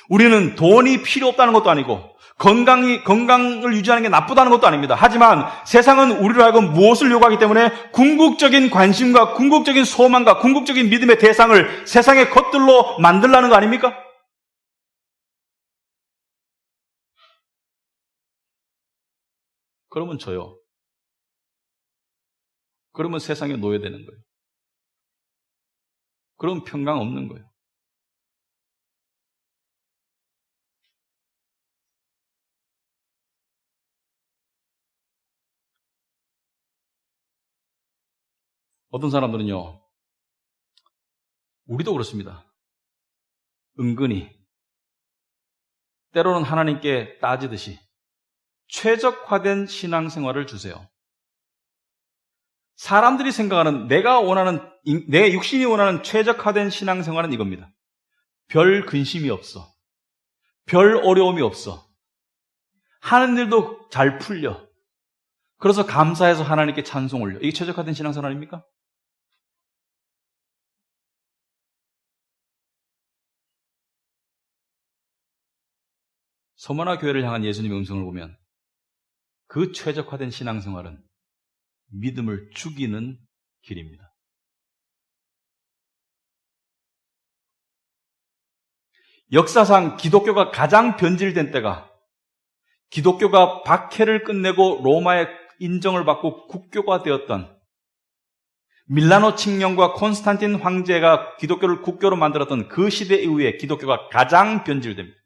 우리는 돈이 필요 없다는 것도 아니고 건강을 유지하는 게 나쁘다는 것도 아닙니다. 하지만 세상은 우리를 하여금 무엇을 요구하기 때문에 궁극적인 관심과 궁극적인 소망과 궁극적인 믿음의 대상을 세상의 것들로 만들라는 거 아닙니까? 그러면 져요. 그러면 세상에 노예되는 거예요. 그럼 평강 없는 거예요. 어떤 사람들은요, 우리도 그렇습니다. 은근히 때로는 하나님께 따지듯이 최적화된 신앙생활을 주세요. 사람들이 생각하는 내 육신이 원하는 최적화된 신앙생활은 이겁니다. 별 근심이 없어. 별 어려움이 없어. 하는 일도 잘 풀려. 그래서 감사해서 하나님께 찬송 올려. 이게 최적화된 신앙생활 아닙니까? 서머나 교회를 향한 예수님의 음성을 보면 그 최적화된 신앙생활은 믿음을 죽이는 길입니다. 역사상 기독교가 가장 변질된 때가, 기독교가 박해를 끝내고 로마의 인정을 받고 국교가 되었던 밀라노 칙령과 콘스탄틴 황제가 기독교를 국교로 만들었던 그 시대 이후에 기독교가 가장 변질됩니다.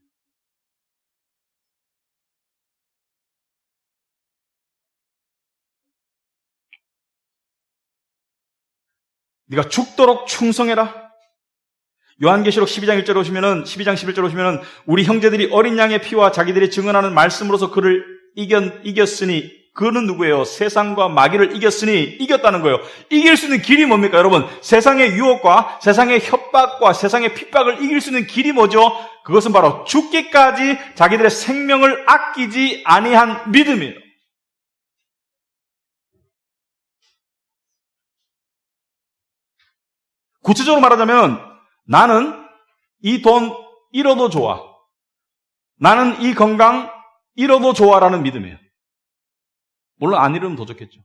네가 죽도록 충성해라. 요한계시록 12장 1절 오시면은 12장 11절 오시면은 우리 형제들이 어린 양의 피와 자기들이 증언하는 말씀으로서 그를 이겼으니 그는 누구예요? 세상과 마귀를 이겼으니 이겼다는 거예요. 이길 수 있는 길이 뭡니까, 여러분? 세상의 유혹과 세상의 협박과 세상의 핍박을 이길 수 있는 길이 뭐죠? 그것은 바로 죽기까지 자기들의 생명을 아끼지 아니한 믿음이에요. 구체적으로 말하자면 나는 이 돈 잃어도 좋아. 나는 이 건강 잃어도 좋아라는 믿음이에요. 물론 안 잃으면 더 좋겠죠.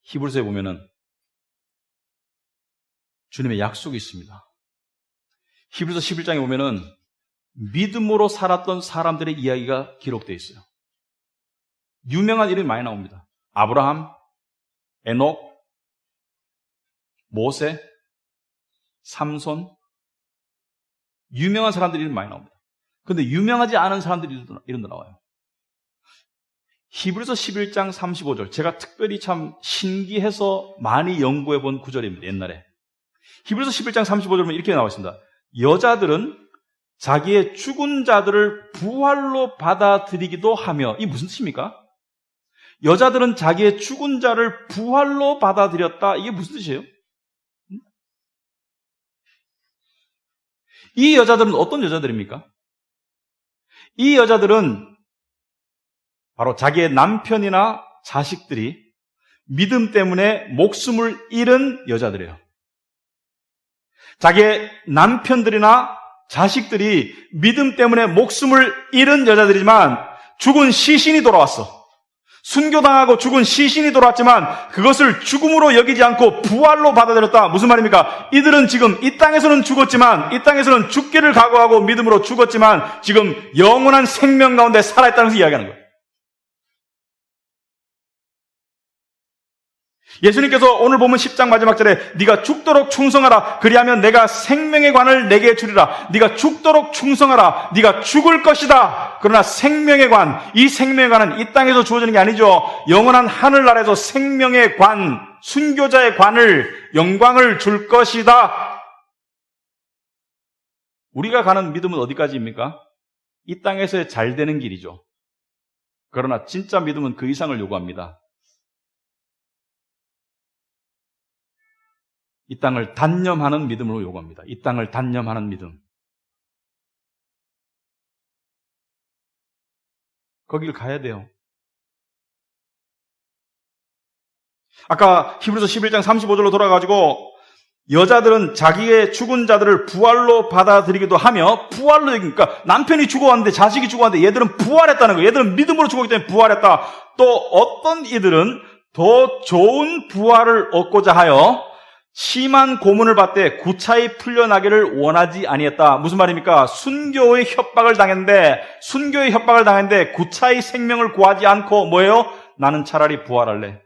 히브리서에 보면은 주님의 약속이 있습니다. 히브리서 11장에 보면은 믿음으로 살았던 사람들의 이야기가 기록되어 있어요. 유명한 이름이 많이 나옵니다. 아브라함, 에녹, 모세, 삼손, 유명한 사람들이 이름 많이 나옵니다. 그런데 유명하지 않은 사람들이 이름도 나와요. 히브리서 11장 35절, 제가 특별히 참 신기해서 많이 연구해 본 구절입니다. 옛날에 히브리서 11장 35절은 이렇게 나와 있습니다. 여자들은 자기의 죽은 자들을 부활로 받아들이기도 하며, 이게 무슨 뜻입니까? 여자들은 자기의 죽은 자를 부활로 받아들였다. 이게 무슨 뜻이에요? 이 여자들은 어떤 여자들입니까? 이 여자들은 바로 자기의 남편이나 자식들이 믿음 때문에 목숨을 잃은 여자들이에요. 자기의 남편들이나 자식들이 믿음 때문에 목숨을 잃은 여자들이지만 죽은 시신이 돌아왔어. 순교당하고 죽은 시신이 돌아왔지만 그것을 죽음으로 여기지 않고 부활로 받아들였다. 무슨 말입니까? 이들은 지금 이 땅에서는 죽었지만, 이 땅에서는 죽기를 각오하고 믿음으로 죽었지만 지금 영원한 생명 가운데 살아있다는 것을 이야기하는 거예요. 예수님께서 오늘 보면 10장 마지막 절에 네가 죽도록 충성하라. 그리하면 내가 생명의 관을 내게 주리라. 네가 죽도록 충성하라. 네가 죽을 것이다. 그러나 생명의 관, 이 생명의 관은 이 땅에서 주어지는 게 아니죠. 영원한 하늘나라에서 생명의 관, 순교자의 관을, 영광을 줄 것이다. 우리가 가는 믿음은 어디까지입니까? 이 땅에서의 잘 되는 길이죠. 그러나 진짜 믿음은 그 이상을 요구합니다. 이 땅을 단념하는 믿음으로 요구합니다. 이 땅을 단념하는 믿음. 거길 가야 돼요. 아까 히브리서 11장 35절로 돌아가가지고 여자들은 자기의 죽은 자들을 부활로 받아들이기도 하며, 부활로 그러니까 남편이 죽어왔는데 자식이 죽어왔는데 얘들은 부활했다는 거예요. 얘들은 믿음으로 죽었기 때문에 부활했다. 또 어떤 이들은 더 좋은 부활을 얻고자 하여 심한 고문을 받되 구차히 풀려나기를 원하지 아니했다. 무슨 말입니까? 순교의 협박을 당했는데 구차히 생명을 구하지 않고 뭐예요? 나는 차라리 부활할래.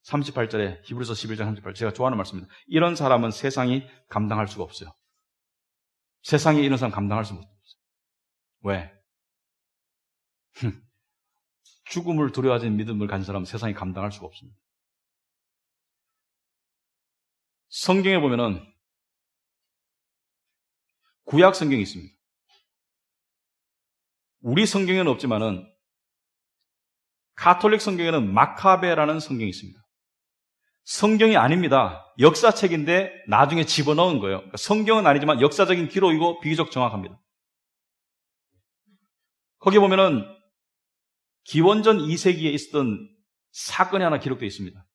38절에 히브리서 11장 38절, 제가 좋아하는 말씀입니다. 이런 사람은 세상이 감당할 수가 없어요. 세상에 이런 사람 감당할 수가 없어요. 왜? 죽음을 두려워하는 믿음을 가진 사람은 세상이 감당할 수가 없습니다. 성경에 보면은 구약 성경이 있습니다. 우리 성경에는 없지만은 가톨릭 성경에는 마카베라는 성경이 있습니다. 성경이 아닙니다. 역사책인데 나중에 집어넣은 거예요. 그러니까 성경은 아니지만 역사적인 기록이고 비교적 정확합니다. 거기 보면은 기원전 2세기에 있었던 사건이 하나 기록되어 있습니다.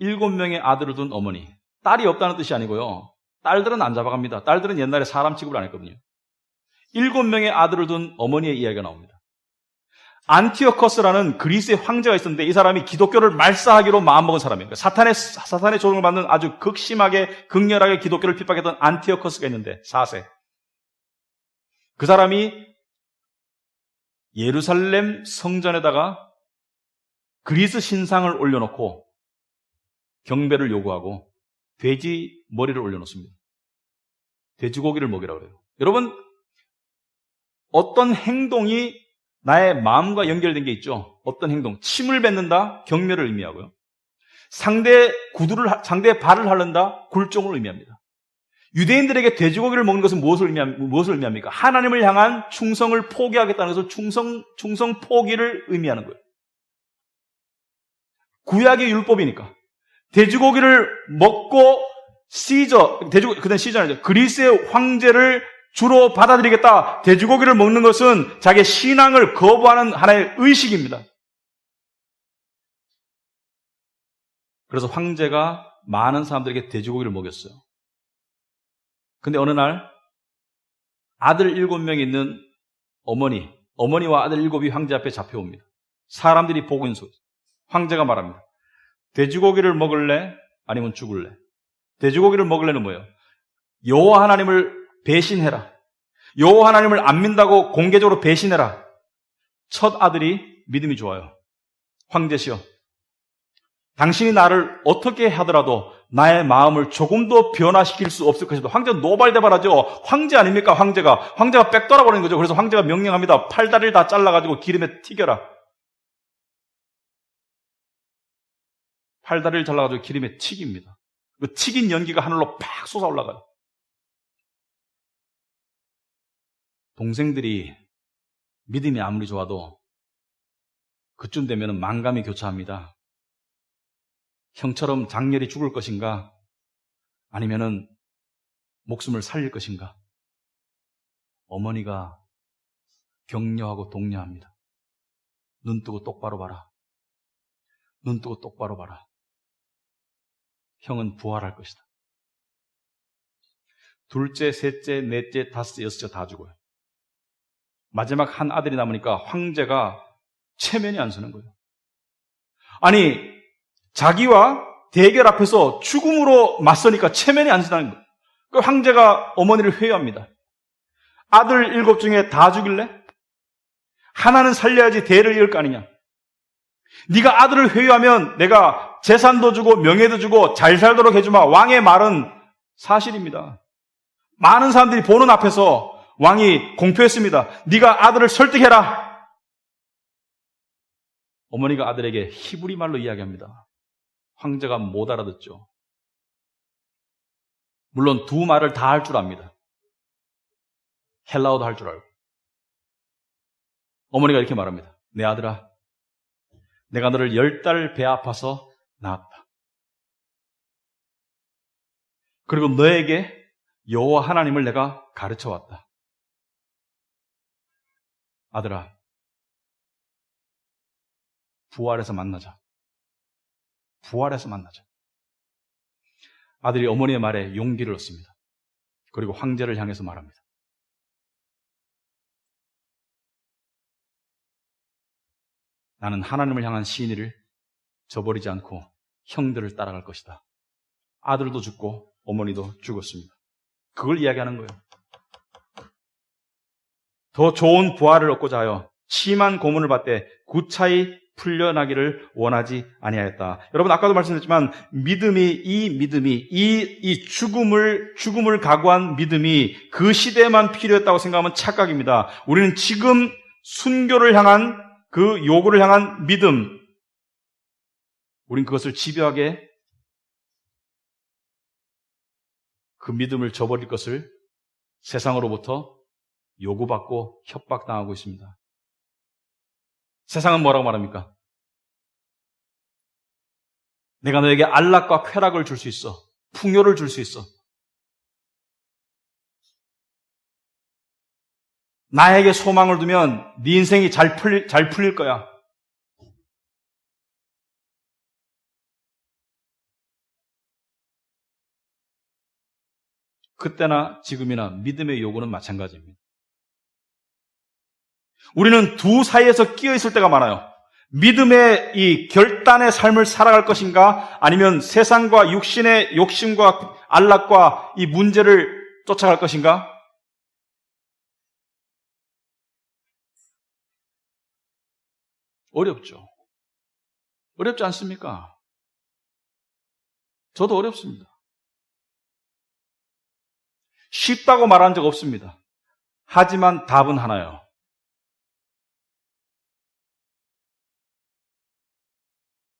7명의 아들을 둔 어머니. 딸이 없다는 뜻이 아니고요. 딸들은 안 잡아갑니다. 딸들은 옛날에 사람 취급을 안 했거든요. 7명의 아들을 둔 어머니의 이야기가 나옵니다. 안티오커스라는 그리스의 황제가 있었는데 이 사람이 기독교를 말살하기로 마음먹은 사람이에요. 사탄의 조종을 받는 아주 극심하게 극렬하게 기독교를 핍박했던 안티오커스가 있는데 4세. 그 사람이 예루살렘 성전에다가 그리스 신상을 올려놓고 경배를 요구하고 돼지 머리를 올려놓습니다. 돼지고기를 먹이라고 그래요. 여러분, 어떤 행동이 나의 마음과 연결된 게 있죠. 어떤 행동, 침을 뱉는다, 경멸을 의미하고요. 상대의 발을 핥는다, 굴종을 의미합니다. 유대인들에게 돼지고기를 먹는 것은 무엇을 의미합니까? 하나님을 향한 충성을 포기하겠다는 것을 충성 포기를 의미하는 거예요. 구약의 율법이니까. 돼지고기를 먹고 그다음 시저죠. 그리스의 황제를 주로 받아들이겠다. 돼지고기를 먹는 것은 자기의 신앙을 거부하는 하나의 의식입니다. 그래서 황제가 많은 사람들에게 돼지고기를 먹였어요. 근데 어느 날 아들 7명이 있는 어머니와 아들 7이 황제 앞에 잡혀옵니다. 사람들이 보고 있는 속에서 황제가 말합니다. 돼지고기를 먹을래? 아니면 죽을래? 돼지고기를 먹을래는 뭐예요? 여호와 하나님을 배신해라. 여호와 하나님을 안 믿는다고 공개적으로 배신해라. 첫 아들이 믿음이 좋아요. 황제시여, 당신이 나를 어떻게 하더라도 나의 마음을 조금도 변화시킬 수 없을 것이다. 황제가 노발대발하죠. 황제 아닙니까? 황제가 빽돌아버리는 거죠. 그래서 황제가 명령합니다. 팔다리를 다 잘라가지고 기름에 튀겨라. 팔다리를 잘라가지고 기름에 튀깁니다. 그 튀긴 연기가 하늘로 팍 솟아 올라가요. 동생들이 믿음이 아무리 좋아도 그쯤 되면 만감이 교차합니다. 형처럼 장렬히 죽을 것인가? 아니면은 목숨을 살릴 것인가? 어머니가 격려하고 독려합니다. 눈 뜨고 똑바로 봐라. 눈 뜨고 똑바로 봐라. 형은 부활할 것이다. 둘째, 셋째, 넷째, 다섯째, 여섯째 다 죽어요. 마지막 한 아들이 남으니까 황제가 체면이 안 서는 거예요. 아니, 자기와 대결 앞에서 죽음으로 맞서니까 체면이 안 서는 거예요. 그 황제가 어머니를 회유합니다. 아들 7 중에 다 죽일래? 하나는 살려야지 대를 이을 거 아니냐. 네가 아들을 회유하면 내가 재산도 주고 명예도 주고 잘 살도록 해주마. 왕의 말은 사실입니다. 많은 사람들이 보는 앞에서 왕이 공표했습니다. 네가 아들을 설득해라. 어머니가 아들에게 히브리 말로 이야기합니다. 황제가 못 알아듣죠. 물론 두 말을 다 할 줄 압니다. 헬라어도 할 줄 알고. 어머니가 이렇게 말합니다. 내 아들아, 내가 너를 10달 배 아파서 낳았다. 그리고 너에게 여호와 하나님을 내가 가르쳐왔다. 아들아, 부활해서 만나자. 부활해서 만나자. 아들이 어머니의 말에 용기를 얻습니다. 그리고 황제를 향해서 말합니다. 나는 하나님을 향한 시인을 저버리지 않고 형들을 따라갈 것이다. 아들도 죽고 어머니도 죽었습니다. 그걸 이야기하는 거예요. 더 좋은 부활을 얻고자 하여 심한 고문을 받되 구차히 풀려나기를 원하지 아니하였다. 여러분, 아까도 말씀드렸지만 이 죽음을 각오한 믿음이 그 시대에만 필요했다고 생각하면 착각입니다. 우리는 지금 순교를 향한 그 요구를 향한 믿음, 우린 그것을 집요하게 그 믿음을 저버릴 것을 세상으로부터 요구받고 협박당하고 있습니다. 세상은 뭐라고 말합니까? 내가 너에게 안락과 쾌락을 줄 수 있어. 풍요를 줄 수 있어. 나에게 소망을 두면 네 인생이 잘 풀릴 거야. 그때나 지금이나 믿음의 요구는 마찬가지입니다. 우리는 두 사이에서 끼어 있을 때가 많아요. 믿음의 이 결단의 삶을 살아갈 것인가, 아니면 세상과 육신의 욕심과 안락과 이 문제를 쫓아갈 것인가? 어렵죠. 어렵지 않습니까? 저도 어렵습니다. 쉽다고 말한 적 없습니다. 하지만 답은 하나요.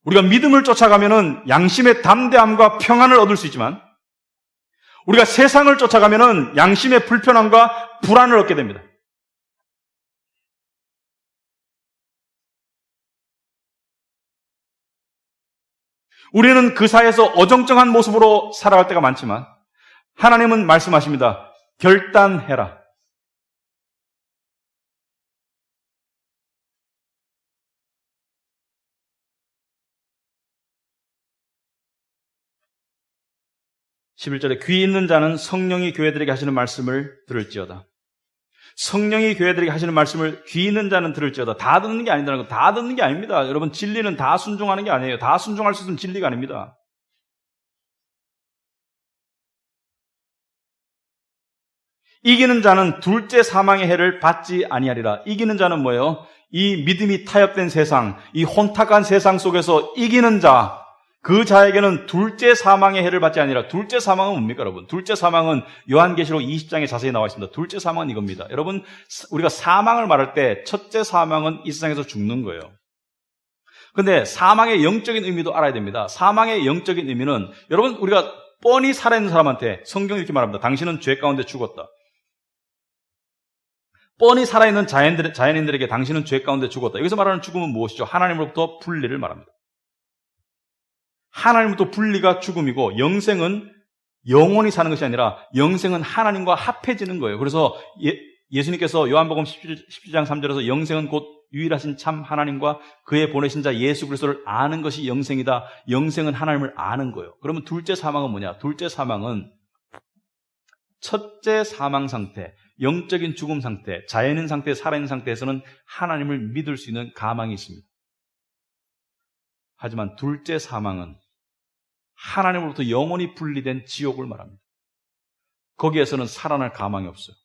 우리가 믿음을 쫓아가면은 양심의 담대함과 평안을 얻을 수 있지만 우리가 세상을 쫓아가면은 양심의 불편함과 불안을 얻게 됩니다. 우리는 그 사이에서 어정쩡한 모습으로 살아갈 때가 많지만 하나님은 말씀하십니다. 결단해라. 11절에 귀 있는 자는 성령이 교회들에게 하시는 말씀을 들을지어다. 성령이 교회들에게 하시는 말씀을 귀 있는 자는 들을지어다. 다 듣는 게 아니다는 거. 다 듣는 게 아닙니다. 여러분, 진리는 다 순종하는 게 아니에요. 다 순종할 수 있는 진리가 아닙니다. 이기는 자는 둘째 사망의 해를 받지 아니하리라. 이기는 자는 뭐예요? 이 믿음이 타협된 세상, 이 혼탁한 세상 속에서 이기는 자, 그 자에게는 둘째 사망의 해를 받지 아니라. 둘째 사망은 뭡니까, 여러분? 둘째 사망은 요한계시록 20장에 자세히 나와 있습니다. 둘째 사망은 이겁니다. 여러분, 우리가 사망을 말할 때 첫째 사망은 이 세상에서 죽는 거예요. 근데 사망의 영적인 의미도 알아야 됩니다. 사망의 영적인 의미는 여러분, 우리가 뻔히 살아있는 사람한테 성경이 이렇게 말합니다. 당신은 죄 가운데 죽었다. 뻔히 살아있는 자연인들에게 당신은 죄 가운데 죽었다. 여기서 말하는 죽음은 무엇이죠? 하나님으로부터 분리를 말합니다. 하나님으로부터 분리가 죽음이고 영생은 영원히 사는 것이 아니라 영생은 하나님과 합해지는 거예요. 그래서 예수님께서 요한복음 17장 3절에서 영생은 곧 유일하신 참 하나님과 그의 보내신 자 예수 그리스도를 아는 것이 영생이다. 영생은 하나님을 아는 거예요. 그러면 둘째 사망은 뭐냐? 둘째 사망은 첫째 사망 상태, 영적인 죽음 상태, 자연인 상태, 살아있는 상태에서는 하나님을 믿을 수 있는 가망이 있습니다. 하지만 둘째 사망은 하나님으로부터 영원히 분리된 지옥을 말합니다. 거기에서는 살아날 가망이 없어요.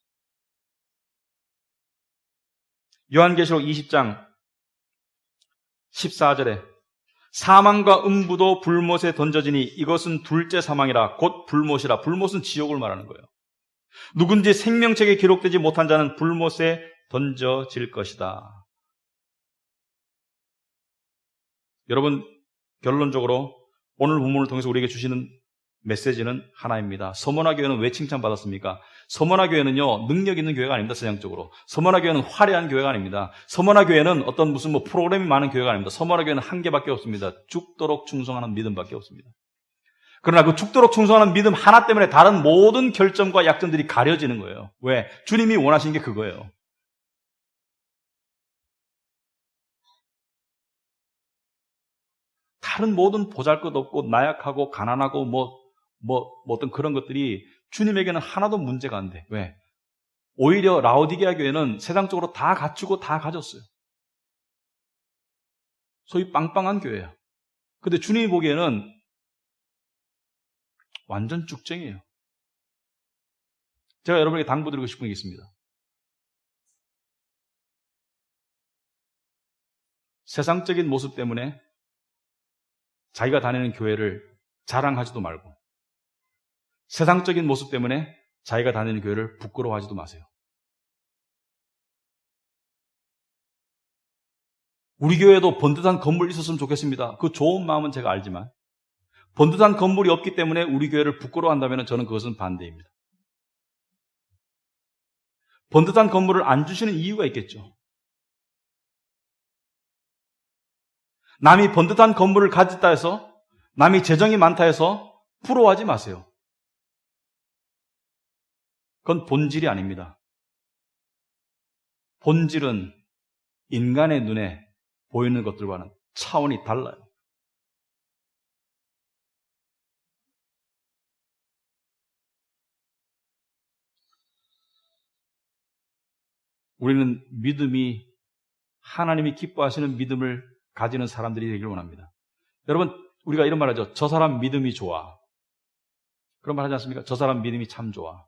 요한계시록 20장 14절에 사망과 음부도 불못에 던져지니 이것은 둘째 사망이라 곧 불못이라. 불못은 지옥을 말하는 거예요. 누군지 생명책에 기록되지 못한 자는 불못에 던져질 것이다. 여러분, 결론적으로 오늘 본문을 통해서 우리에게 주시는 메시지는 하나입니다. 서머나 교회는 왜 칭찬받았습니까? 서머나 교회는요, 능력 있는 교회가 아닙니다, 세상적으로. 서머나 교회는 화려한 교회가 아닙니다. 서머나 교회는 어떤 무슨 프로그램이 많은 교회가 아닙니다. 서머나 교회는 한 개밖에 없습니다. 죽도록 충성하는 믿음밖에 없습니다. 그러나 그 죽도록 충성하는 믿음 하나 때문에 다른 모든 결점과 약점들이 가려지는 거예요. 왜? 주님이 원하시는 게 그거예요. 다른 모든 보잘것없고 나약하고 가난하고 어떤 그런 것들이 주님에게는 하나도 문제가 안 돼. 왜? 오히려 라오디게아 교회는 세상적으로 다 갖추고 다 가졌어요. 소위 빵빵한 교회예요. 근데 주님이 보기에는 완전 쭉쟁이에요. 제가 여러분에게 당부드리고 싶은 게 있습니다. 세상적인 모습 때문에 자기가 다니는 교회를 자랑하지도 말고 세상적인 모습 때문에 자기가 다니는 교회를 부끄러워하지도 마세요. 우리 교회에도 번듯한 건물이 있었으면 좋겠습니다. 그 좋은 마음은 제가 알지만 번듯한 건물이 없기 때문에 우리 교회를 부끄러워한다면 저는 그것은 반대입니다. 번듯한 건물을 안 주시는 이유가 있겠죠. 남이 번듯한 건물을 가졌다 해서, 남이 재정이 많다 해서 부러워하지 마세요. 그건 본질이 아닙니다. 본질은 인간의 눈에 보이는 것들과는 차원이 달라요. 우리는 믿음이 하나님이 기뻐하시는 믿음을 가지는 사람들이 되길 원합니다. 여러분, 우리가 이런 말 하죠. 저 사람 믿음이 좋아. 그런 말 하지 않습니까? 저 사람 믿음이 참 좋아.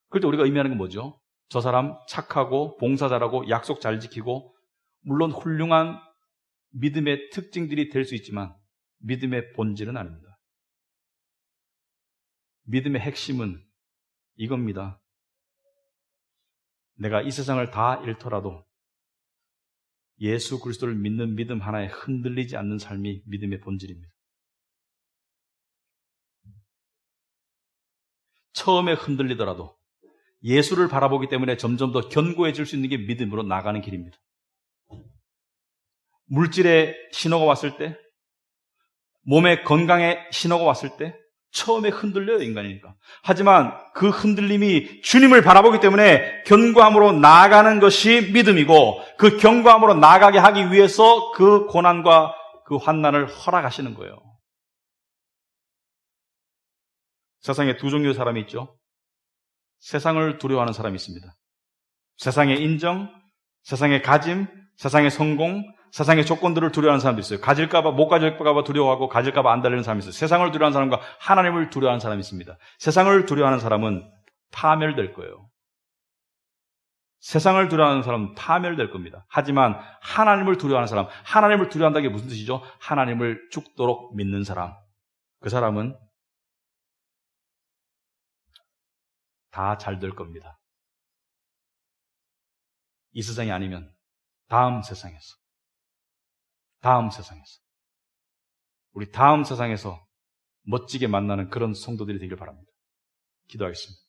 그럴 때 우리가 의미하는 건 뭐죠? 저 사람 착하고 봉사 잘하고 약속 잘 지키고 물론 훌륭한 믿음의 특징들이 될 수 있지만 믿음의 본질은 아닙니다. 믿음의 핵심은 이겁니다. 내가 이 세상을 다 잃더라도 예수 그리스도를 믿는 믿음 하나에 흔들리지 않는 삶이 믿음의 본질입니다. 처음에 흔들리더라도 예수를 바라보기 때문에 점점 더 견고해질 수 있는 게 믿음으로 나가는 길입니다. 물질의 신호가 왔을 때, 몸의 건강의 신호가 왔을 때 처음에 흔들려요, 인간이니까. 하지만 그 흔들림이 주님을 바라보기 때문에 견고함으로 나아가는 것이 믿음이고, 그 견고함으로 나아가게 하기 위해서 그 고난과 그 환난을 허락하시는 거예요. 세상에 두 종류의 사람이 있죠. 세상을 두려워하는 사람이 있습니다. 세상의 인정, 세상의 가짐, 세상의 성공, 세상의 조건들을 두려워하는 사람도 있어요. 가질까봐, 못 가질까봐 두려워하고 가질까봐 안 달리는 사람이 있어요. 세상을 두려워하는 사람과 하나님을 두려워하는 사람이 있습니다. 세상을 두려워하는 사람은 파멸될 거예요. 세상을 두려워하는 사람은 파멸될 겁니다. 하지만 하나님을 두려워하는 사람, 하나님을 두려워한다는 게 무슨 뜻이죠? 하나님을 죽도록 믿는 사람. 그 사람은 다 잘 될 겁니다. 이 세상이 아니면 다음 세상에서. 우리 다음 세상에서 멋지게 만나는 그런 성도들이 되길 바랍니다. 기도하겠습니다.